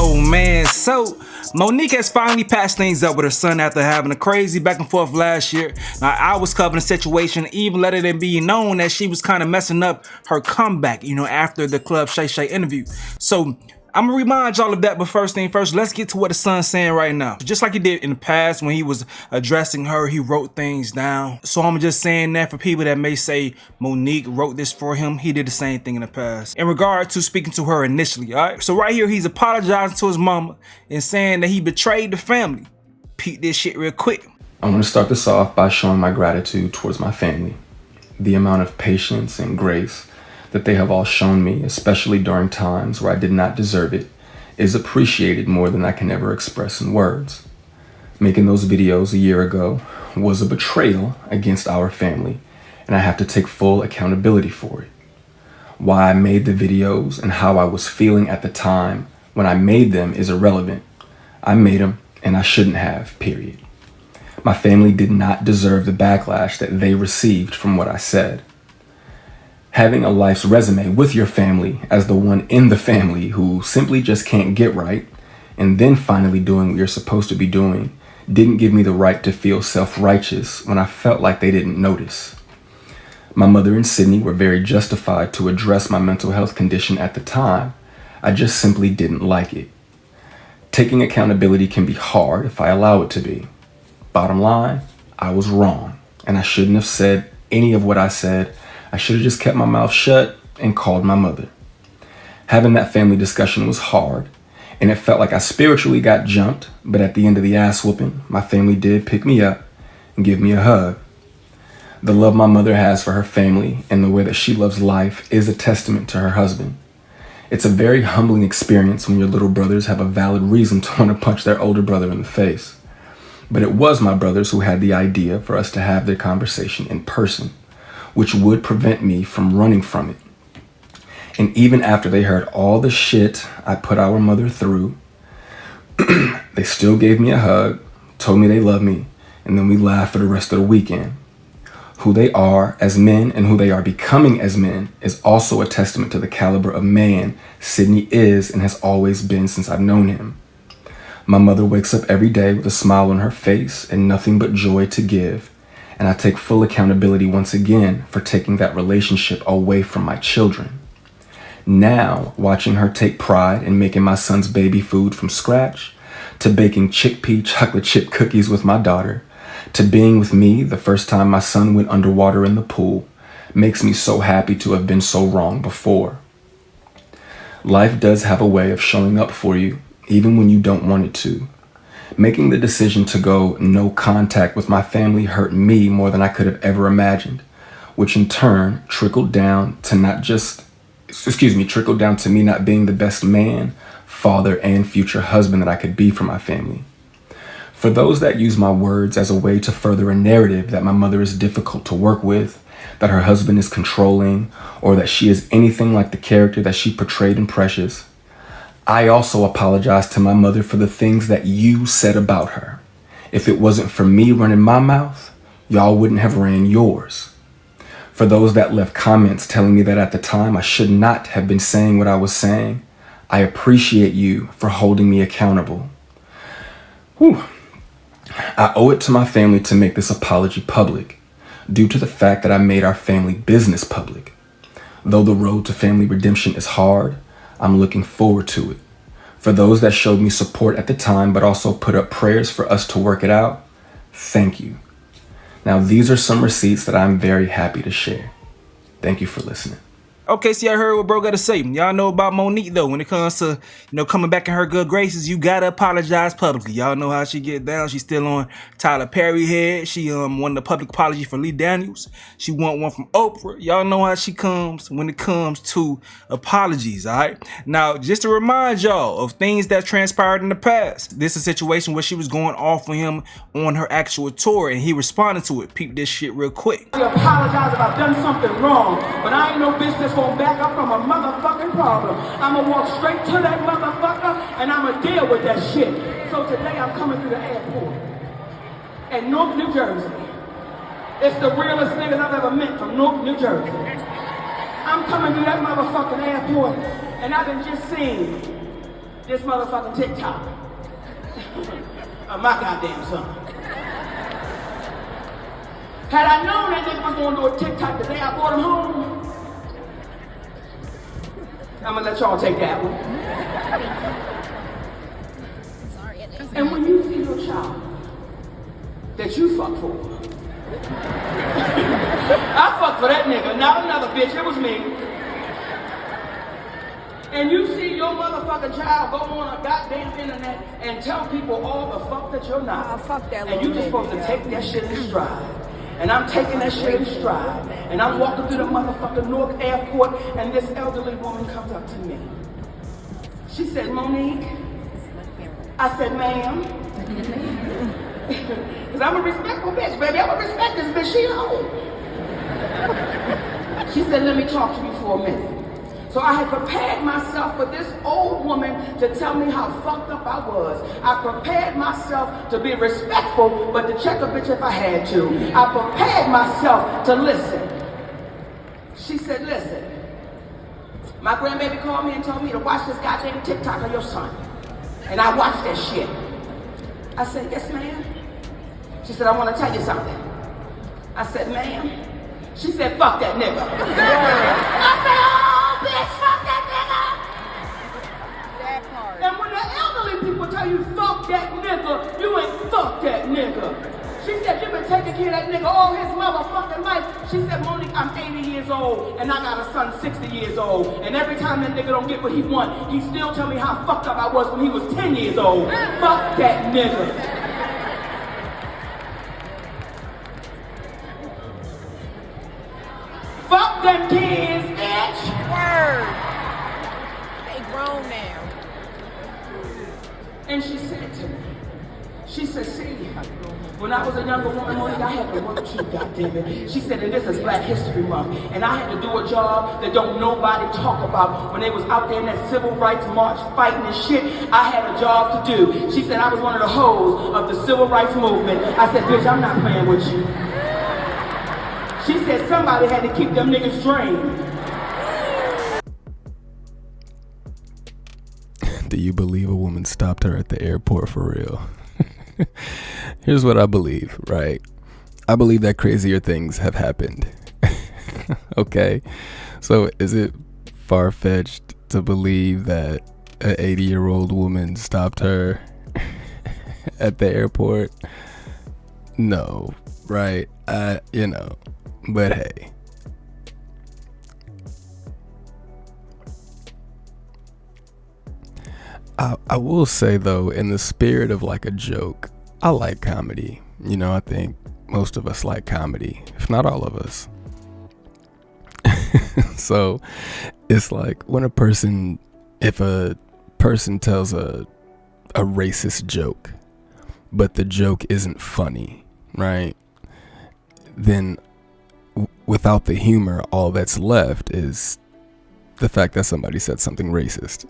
Yo, man, so Monique has finally patched things up with her son after having a crazy back and forth last year. Now, I was covering the situation, even letting it be known that she was kind of messing up her comeback, after the Club Shay Shay interview. So I'm gonna remind y'all of that, but first thing first, let's get to what the son's saying right now. Just like he did in the past when he was addressing her, he wrote things down. So I'm just saying that for people that may say Monique wrote this for him, he did the same thing in the past. In regard to speaking to her initially, all right? So right here, he's apologizing to his mama and saying that he betrayed the family. Peep this shit real quick. I'm gonna start this off by showing my gratitude towards my family. The amount of patience and grace that they have all shown me, especially during times where I did not deserve it, is appreciated more than I can ever express in words. Making those videos a year ago was a betrayal against our family, and I have to take full accountability for it. Why I made the videos and how I was feeling at the time when I made them is irrelevant. I made them, and I shouldn't have, period. My family did not deserve the backlash that they received from what I said. Having a life's resume with your family as the one in the family who simply just can't get right, and then finally doing what you're supposed to be doing, didn't give me the right to feel self-righteous when I felt like they didn't notice. My mother and Sydney were very justified to address my mental health condition at the time. I just simply didn't like it. Taking accountability can be hard if I allow it to be. Bottom line, I was wrong, and I shouldn't have said any of what I said. I should have just kept my mouth shut and called my mother. Having that family discussion was hard, and it felt like I spiritually got jumped, but at the end of the ass whooping, my family did pick me up and give me a hug. The love my mother has for her family and the way that she loves life is a testament to her husband. It's a very humbling experience when your little brothers have a valid reason to want to punch their older brother in the face. But it was my brothers who had the idea for us to have the conversation in person, which would prevent me from running from it. And even after they heard all the shit I put our mother through, they still gave me a hug, told me they love me, and then we laughed for the rest of the weekend. Who they are as men and who they are becoming as men is also a testament to the caliber of man Sydney is and has always been since I've known him. My mother wakes up every day with a smile on her face and nothing but joy to give. And I take full accountability once again for taking that relationship away from my children. Now, watching her take pride in making my son's baby food from scratch, to baking chickpea chocolate chip cookies with my daughter, to being with me the first time my son went underwater in the pool, makes me so happy to have been so wrong before. Life does have a way of showing up for you, even when you don't want it to. Making the decision to go no contact with my family hurt me more than I could have ever imagined, which in turn trickled down to me not being the best man, father, and future husband that I could be for my family. For those that use my words as a way to further a narrative that my mother is difficult to work with, that her husband is controlling, or that she is anything like the character that she portrayed in Precious, I also apologize to my mother for the things that you said about her. If it wasn't for me running my mouth, y'all wouldn't have ran yours. For those that left comments telling me that at the time I should not have been saying what I was saying, I appreciate you for holding me accountable. Whew. I owe it to my family to make this apology public, due to the fact that I made our family business public. Though the road to family redemption is hard, I'm looking forward to it. For those that showed me support at the time, but also put up prayers for us to work it out, thank you. Now, these are some receipts that I'm very happy to share. Thank you for listening. Okay, see, I heard what bro got to say. Y'all know about Monique, though. When it comes to, coming back in her good graces, you got to apologize publicly. Y'all know how she get down. She's still on Tyler Perry head. She wanted a public apology for Lee Daniels. She want one from Oprah. Y'all know how she comes when it comes to apologies, all right? Now, just to remind y'all of things that transpired in the past. This is a situation where she was going off on him on her actual tour, and he responded to it. Peep this shit real quick. I apologize if I've done something wrong, but I ain't no bitch that's gonna back up from a motherfucking problem. I'ma walk straight to that motherfucker and I'ma deal with that shit. So today I'm coming through the airport in Newark, New Jersey. It's the realest niggas I've ever met from Newark, New Jersey. I'm coming through that motherfucking airport and I done just seen this motherfucking TikTok. Of my goddamn son. Had I known that nigga was gonna do a TikTok the day I brought him home, I'm gonna let y'all take that one. And when you see your child that you fuck for, I fucked for that nigga, not another bitch, it was me. And you see your motherfucking child go on a goddamn internet and tell people all the fuck that you're not. Oh, fuck that and you just supposed to take that shit in stride. And I'm taking that shit in stride. And I'm walking through the motherfucking Newark airport and this elderly woman comes up to me. She said, Monique. I said, ma'am. Because I'm a respectful bitch, baby. I'm gonna respect this bitch. She old. She said, let me talk to you for a minute. So I had prepared myself for this old woman to tell me how fucked up I was. I prepared myself to be respectful, but to check a bitch if I had to. I prepared myself to listen. She said, listen, my grandbaby called me and told me to watch this goddamn TikTok of your son. And I watched that shit. I said, yes, ma'am. She said, I want to tell you something. I said, ma'am. She said, fuck that nigga. I said, oh, bitch, fuck that nigga. That part. And when the elderly people tell you, fuck that nigga, you ain't fuck that nigga. She said, you been taking care of that nigga all his motherfucking life. She said, Monique, I'm 80 years old, and I got a son 60 years old. And every time that nigga don't get what he want, he still tell me how fucked up I was when he was 10 years old. Fuck that nigga. Fuck them kids, bitch! Word. They grown now. And she said to me, she said, see, when I was a younger woman, Monique, I had to work too, goddammit. She said, and this is Black History Month, and I had to do a job that don't nobody talk about. When they was out there in that civil rights march fighting and shit, I had a job to do. She said, I was one of the hoes of the civil rights movement. I said, bitch, I'm not playing with you. She said somebody had to keep them niggas drained. Do you believe a woman stopped her at the airport for real? Here's what I believe, right? I believe that crazier things have happened. Okay? So is it far-fetched to believe that an 80-year-old woman stopped her at the airport? No, right? But hey. I will say though, in the spirit of like a joke, I like comedy. You know, I think most of us like comedy, if not all of us. So it's like when if a person tells a racist joke, but the joke isn't funny, right? Then without the humor, all that's left is the fact that somebody said something racist.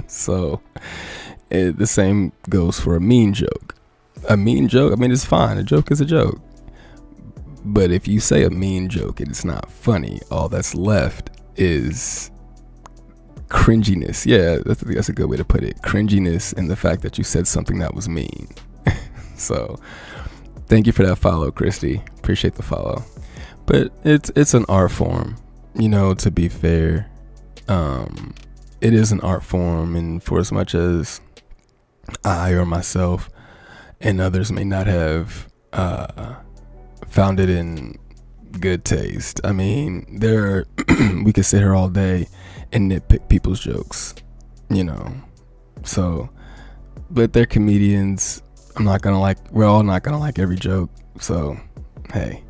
So the same goes for a mean joke. A mean joke, I mean, it's fine. A joke is a joke. But if you say a mean joke and it's not funny, all that's left is cringiness. Yeah, that's a good way to put it. Cringiness and the fact that you said something that was mean. So thank you for that follow, Christy. Appreciate the follow. But it's an art form, to be fair. It is an art form, and for as much as I or myself and others may not have found it in good taste, I mean, we could sit here all day and nitpick people's jokes, so, but they're comedians. We're all not gonna like every joke, so hey,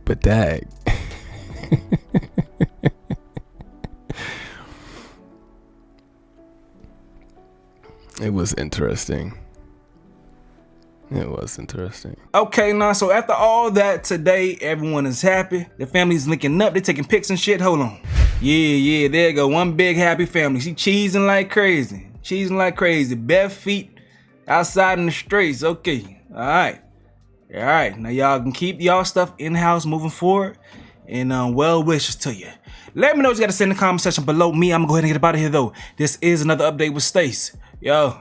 but dag. It was interesting. Okay, now, so after all that today, everyone is happy. The family's linking up. They're taking pics and shit. Hold on. Yeah, there you go. One big happy family. She cheesing like crazy. Bare feet outside in the streets. Okay. All right. Now, y'all can keep y'all stuff in-house moving forward. and well wishes to you. Let me know what you got to say in the comment section below. Me, I'm gonna go ahead and get up out of here though. This is another update with Stace. Yo.